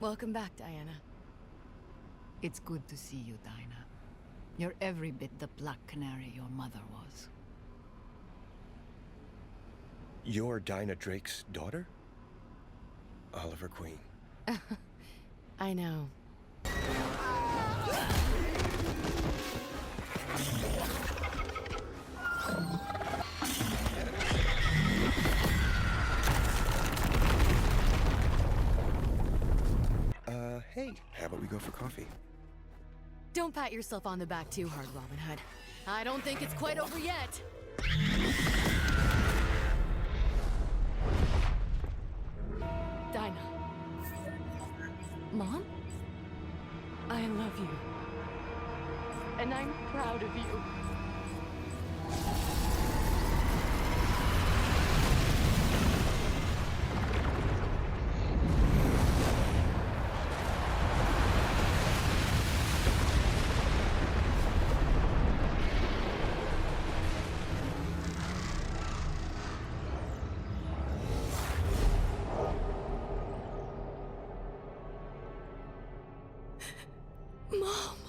Welcome back, Diana. It's good to see you, Dinah. You're every bit the Black Canary your mother was. You're Dinah Drake's daughter? Oliver Queen. I know. Hey, how about we go for coffee? Don't pat yourself on the back too hard, Robin Hood. I don't think it's quite over yet. Dinah. Mom? I love you. And I'm proud of you. Mom.